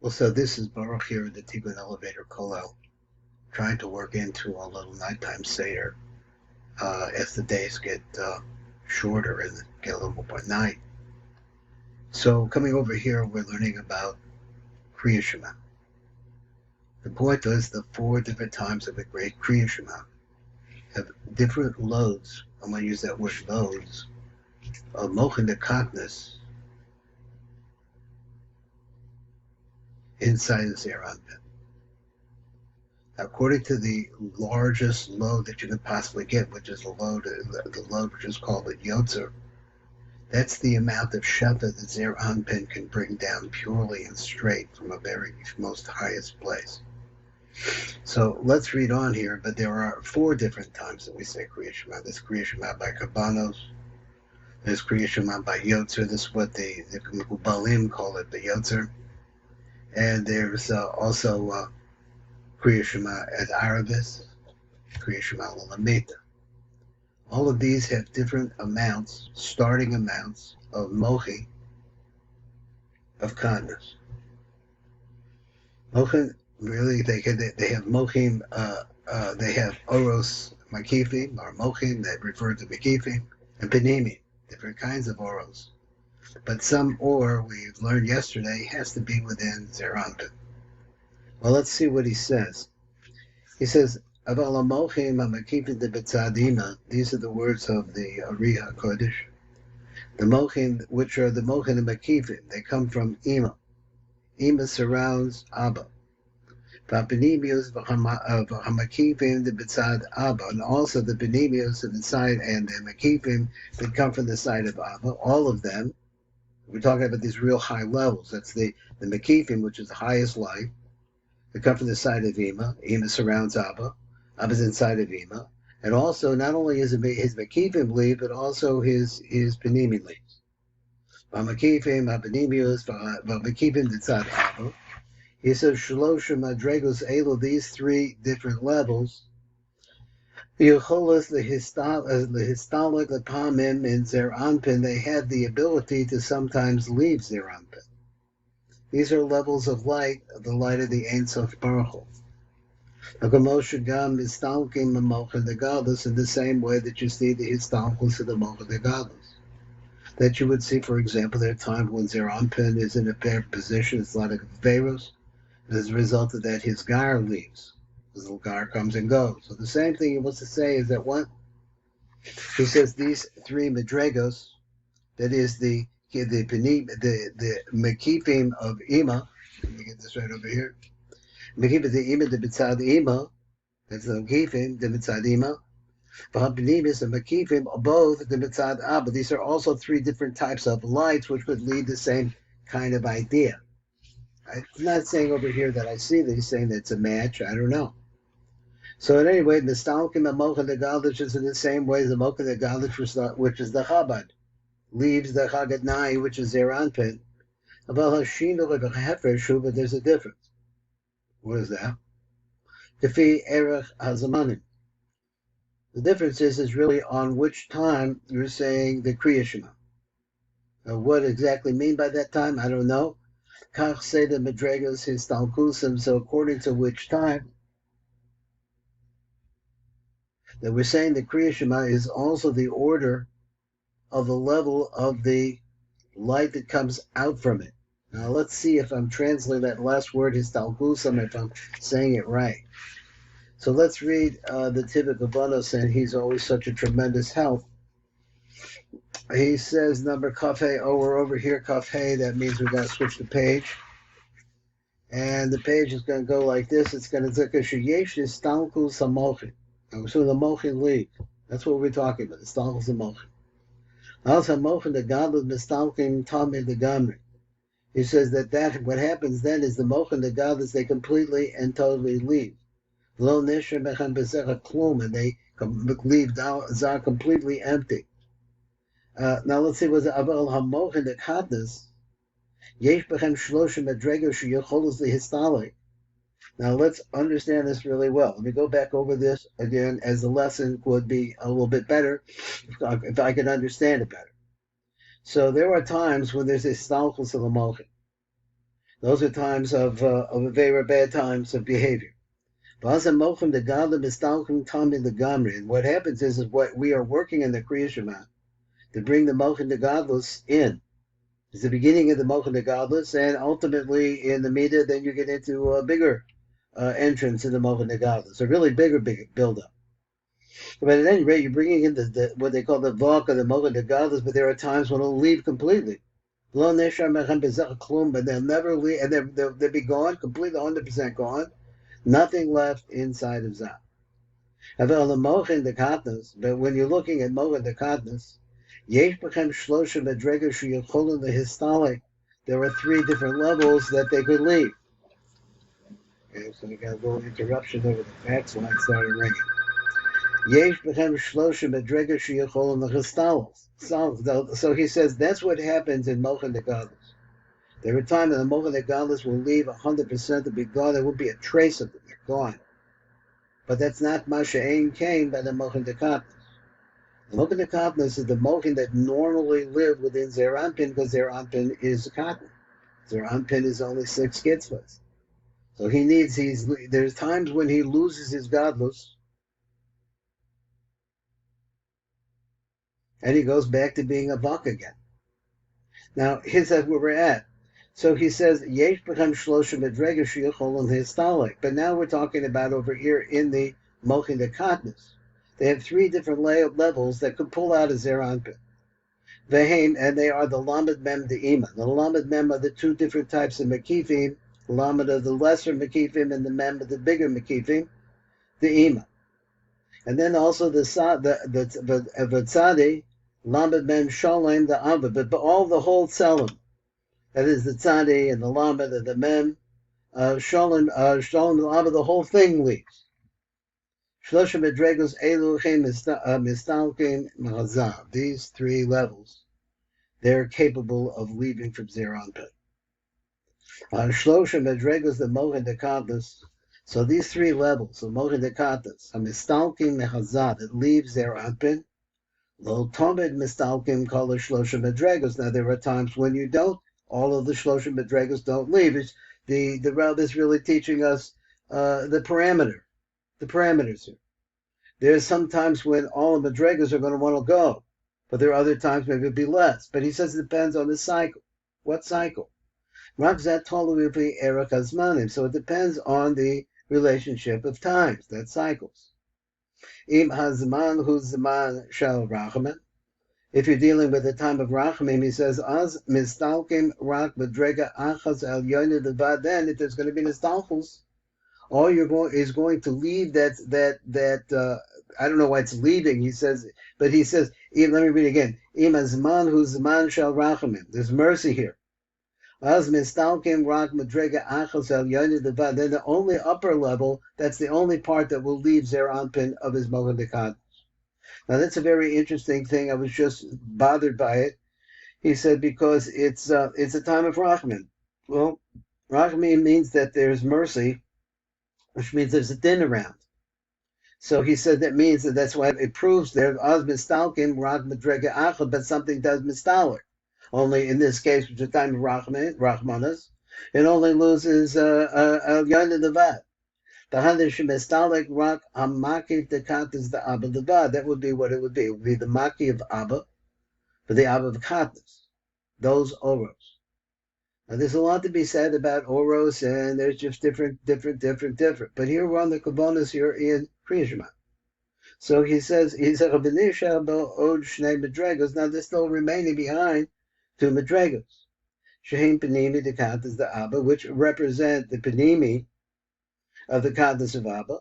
Well, so this is Baruch here in the Tikkun Elevator Kollel, trying to work into a little nighttime Seder as the days get shorter and get a little more night. So coming over here, we're learning about Kriat Shemah. The point is the four different times of the great Kriat Shemah have different loads. I'm going to use that word loads of Mochin de Katnis inside the Zeran pit. According to the largest load that you could possibly get, which is the load which is called the Yotzer, that's the amount of Sheva that Zer Anpin can bring down purely and straight from a very most highest place. So let's read on here, but there are four different times that we say Kriat Shemah. There's Kriat Shemah by Kabbanos, there's Kriat Shemah by Yotzer, this is what the Balim call it, the Yotzer, and there's also Kriat Shemah at Arabis, Kriat Shemah Lameta. All of these have different amounts, starting amounts of mochi, of kindness. Mochin, really, they have mochim, they have oros makifim, or mochim that refer to makifim, and panimim, different kinds of oros. But some or, we've learned yesterday, has to be within Zeranpin. Well, let's see what he says. He says, these are the words of the ARI Kodesh. The mochim, which are the mochim and makifim, they come from Ima. Ima surrounds Abba. V'apenimius v'hamakifim the b'tzad Abba, and also the penimius of the side and the makifim that come from the side of Abba. All of them, we're talking about these real high levels. That's the makifim, which is the highest light. They come from the side of Ima. Ima surrounds Abba. Abba's inside of Ima. And also, not only is his makifim leave, but also his penimi leaves. V'hamakifim, v'hapenimius, v'hamakifim b'tzad Abba. He says, Shalosha Madregos Elo, these three different levels, the Yecholas, the Histalik, the Pamim, and Zer Anpin, they have the ability to sometimes leave Zer Anpin. These are levels of light, the light of the Ein Sof Baruch Hu. Moshe Gam Histalkim Mocha the Gadlus, in the same way that you see the Histalkus of the Mocha the Gadlus. That you would see, for example, there are times when Zer Anpin is in a bad position, it's like a Veros. As a result of that, his gar leaves. His little gar comes and goes. So the same thing he wants to say is that what? He says these three madregos, that is the makifim of Ima. Let me get this right over here. Makifim the Ima, the b'tzad Ima. That's the makifim, the b'tzad Ima. V'habnimis and makifim, both the b'tzad Abba. These are also three different types of lights, which would lead the same kind of idea. I'm not saying over here that I see that he's saying that it's a match. I don't know. So at any rate, the Stalkim and Mocha the Gadlich is in the same way as the Mocha the Gadlich, which is the Chabad, leaves the Chagat Nai, which is their Anpin. About Hashino like a Hefer, but there's a difference. What is that? Kafi Erech Hazamanim. The difference is really on which time you're saying the Kriat Shemah. What exactly mean by that time, I don't know. Kach say the Madregos his Talkusim, so according to which time that we're saying the Kriat Shemah is also the order of the level of the light that comes out from it. Now let's see if I'm translating that last word, his Talkusim, if I'm saying it right. So let's read the Tivik Avanos, and he's always such a tremendous help. He says number Kafhe, we're over here, Kafhe, that means we've got to switch the page. And the page is going to go like this. It's going to say, Sheyesh is Stalkus HaMochin. So the Mochin leave. That's what we're talking about, the Stalkus HaMochin. Also, Mochin, the Gadlut, Mistalkim, Tamid, the Gamri. He says that what happens then is the Mochin, the Gadlut, they completely and totally leave. Lo Nisha Mechan Besecha Klum, and they leave Zah completely empty. Now let's see, was Abel HaMochin, the Katnas, Yesh Bechem Shloshim Madrego Sheyecholos the Histalik. Now let's understand this really well. Let me go back over this again, as the lesson would be a little bit better if I could understand it better. So there are times when there's a Stalkus of the Mochin. Those are times of very bad times of behavior. And what happens is what we are working in the Kriat Shemah to bring the Mochin the Godless in. It's the beginning of the Mochin the Godless, and ultimately in the Midah, then you get into a bigger entrance in the Mochin the Godless, a really big build-up. But at any rate, you're bringing in the what they call the Vok of the Mochin the Godless, but there are times when it'll leave completely. But they'll never leave, and they'll be gone, completely 100% gone. Nothing left inside of Zah. But when you're looking at Mochin the Godless, there are three different levels that they could leave. Okay, so we got a little interruption over the fax line started ringing. So he says that's what happens in Mochin the Godless. There are times when the Mochin the Godless will leave 100% to be gone. There won't be a trace of them. They're gone. But that's not Masha Ein came by the Mochin the Godless. The Mochin the Godless is the Mochin that normally live within Zeir Anpin because Zeir Anpin is cotton. Zeir Anpin is only 6 kitzvahs. So there's times when he loses his Godless and he goes back to being a Vak again. Now, here's where we're at. So he says, Yesh become Shlosha Medrega Shiachol and Histalik. But now we're talking about over here in the Mochin the Katnis. They have 3 different levels that could pull out a Zeir Anpin. Vehem, and they are the Lamed Mem the Ima. The Lamed Mem are the 2 different types of Mekifim, the Lamed of the lesser Mekifim and the Mem of the bigger Mekifim, the Ima. And then also the Tzadi, Lamed Mem Shalem, the Abba, but all the whole Tselem. That is the Tzadi and the Lamed and the Mem, Shalem, the Abba, the whole thing leaves. Shlosha Medregos Eluchim Mistalkim Mahazav. These 3 levels, they're capable of leaving from Zeir Anpin. Shlosha Medregos the Mochin the Godless. So these 3 levels, the Mochin the Godless, Mistalkim Mahazav, it leaves Zeir Anpin. Lo Tomed Mistalkim Kol Shlosha Medregos. Now there are times when you don't. All of the Shlosha Medregos don't leave. The Rav is really teaching us the parameters here. There's some times when all the Madregas are going to want to go, but there are other times maybe it'll be less. But he says it depends on the cycle. What cycle? So it depends on the relationship of times, that cycles. If you're dealing with the time of Rachamim, he says, Az mistalkim rak madrega achaz al yoyne devad, then if there's going to be nistalchus, all is going to leave that I don't know why it's leaving, he says, let me read again. Im azman hu zman shel rachamim. There's mercy here. Az mistalkim rak madrega achaz al yoyne devad, then the only upper level, that's the only part that will leave Zeir Anpin of his Mochin the Godless. Now that's a very interesting thing. I was just bothered by it. He said because it's a time of Rachamim. Well, Rachamim means that there's mercy, which means there's a din around. So he said that means that's why it proves there az mistalkim rak madrega achad, but something does mistaler. Only in this case, which is the time of Rachmanas, it only loses al yana devad. That would be what it would be. It would be the maki of Abba for the Abba of Katnas, those oros. Now, there's a lot to be said about oros, and there's just different. But here we're on the Kabbalas here in Kriat Shemah. So he says, now there's still remaining behind 2 Madregos. Shehem Panimi, the Katnas, the Abba, which represent the Panimi of the Katnas of Abba.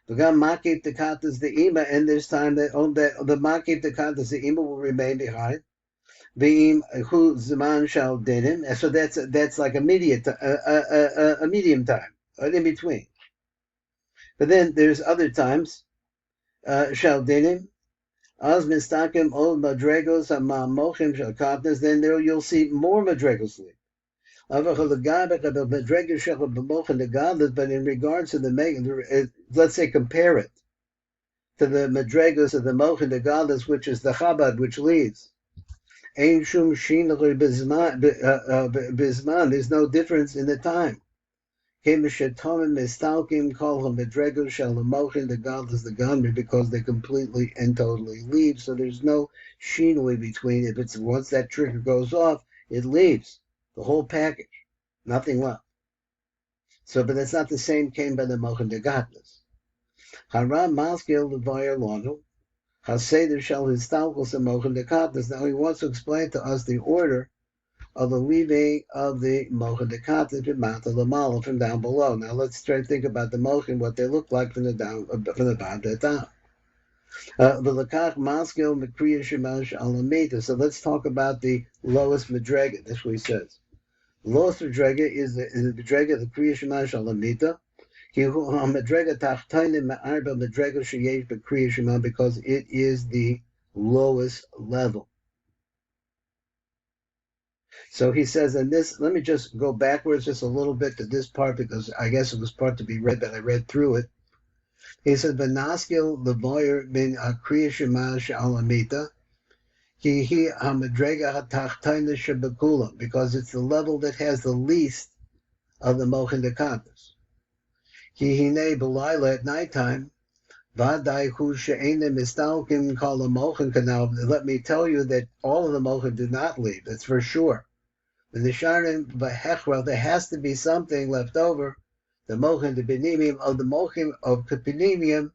The Makif the Katnas the Ima, and this time that the Makif the Katnas the Ima will remain behind. Beim hu zaman shal dinim, so that's like a medium time, in between. But then there's other times, shal dinim, az mistakim ol madregos mochim shal Katnas. Then there you'll see more madregos leave. But in regards to the let's say compare it to the madregos of the Mochin the Godless, which is the Chabad, which leads. Ein shum shinui bizman. There's no difference in the time. The godless, the Gamri, because they completely and totally leave. So there's no shinui between. If it's once that trigger goes off, it leaves the whole package, nothing left. So, but that's not the same came by the Mochen de Godless. Haram Maskil Levoyer Lonu, Haseder Shal Histalkos and Mochen de Godless. Now he wants to explain to us the order of the leaving of the Mochen de Godless to Mount of the Mala from down below. Now let's try to think about the Mochen, what they look like from the bottom to the top. V'lakach Maskil Mekriya Shemash Alamita. So let's talk about the lowest Madrega. That's what he says. Lowest Madrega is the Madrega, the Kriya Shemash Alamita. Because it is the lowest level. So he says, and this, let me just go backwards just a little bit to this part because I guess it was part to be read, but I read through it. He said, "Benaskil levoyer bin akriya shemash alamita, ki hamadrega hatachtayna shebekula," because it's the level that has the least of the mochen dekantas. Ki hine belayla at nighttime. Vaday hu she'ene mistalkim kol mochen kanal. Let me tell you that all of the mochen do not leave. That's for sure. The nisharim v'hechra, there has to be something left over. The mochen, the benimim of the mochen of benimim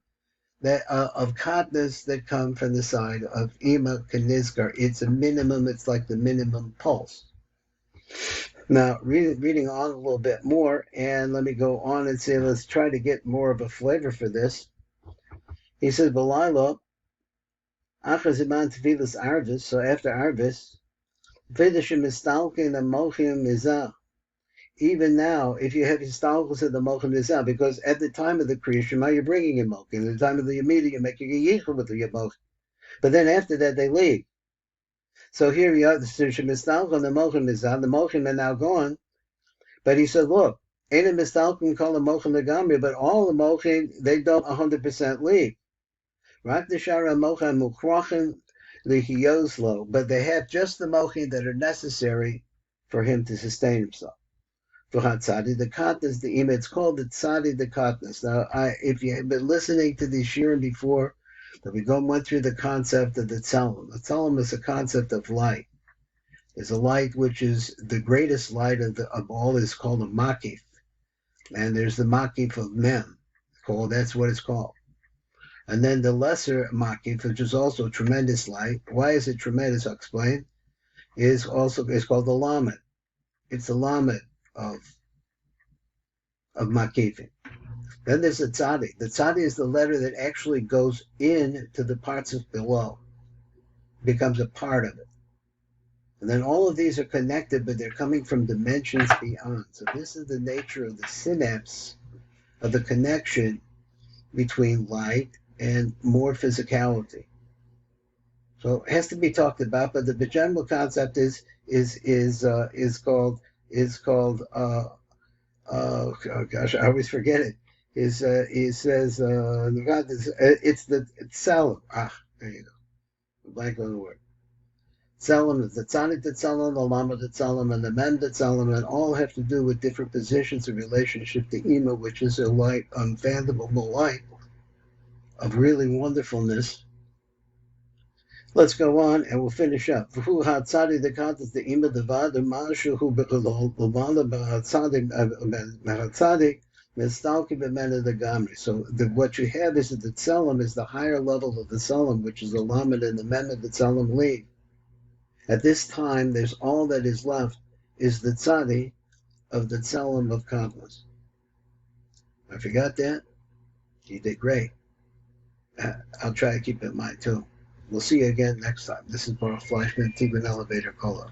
that of katnas that come from the side of ima kanizgar. It's a minimum. It's like the minimum pulse. Now, reading on a little bit more, and let me go on and say, let's try to get more of a flavor for this. He says, "B'layla, achaziman tefilas arvis." So after arvis, vidashim istalkin the mochim mizah. Even now, if you have historicals of the mochim mizah, because at the time of the Kriya Shema, you're bringing in mochim. At the time of the Yamida, you're making a yichud with the mochim. But then after that, they leave. So here you are, the mistalkin the mochim mizah. The mochim are now gone. But he said, look, ain't a mistalkin called a mochim legamri, but all the mochim, they don't 100% leave. But they have just the mochin that are necessary for him to sustain himself. For Hatzadi, the katnas, the ima, it's called the tzadi, the katnas. Now, if you have been listening to the shirim before, that we went through the concept of the tzelem. The tzelem is a concept of light. There's a light which is the greatest light of all is called a makif. And there's the makif of mem. That's what it's called. And then the lesser makif, which is also a tremendous light. Why is it tremendous? I'll explain. Is called the lamed. It's the lamed of makifim. Then there's the tzadi. The tzadi is the letter that actually goes into the parts of below, becomes a part of it. And then all of these are connected, but they're coming from dimensions beyond. So this is the nature of the synapse of the connection between light and more physicality. So it has to be talked about, but the general concept is called gosh, I always forget it. He says it's the tzelem. There you go. Blank on the word. Tzelem is the tzadi tzelem, the lama tzelem, and the mem tzelem, and all have to do with different positions of relationship to ima, which is a light, unfathomable light of really wonderfulness. Let's go on and we'll finish up. So what you have is that the tzelem is the higher level of the tzelem, which is the lamed and the mem of the tzelem leave. At this time, there's all that is left is the tzadi of the tzelem of Kabbalah. I forgot that. You did great. I'll try to keep it in mind too. We'll see you again next time. This is Baruch Fleischman, Tigran Elevator Kola.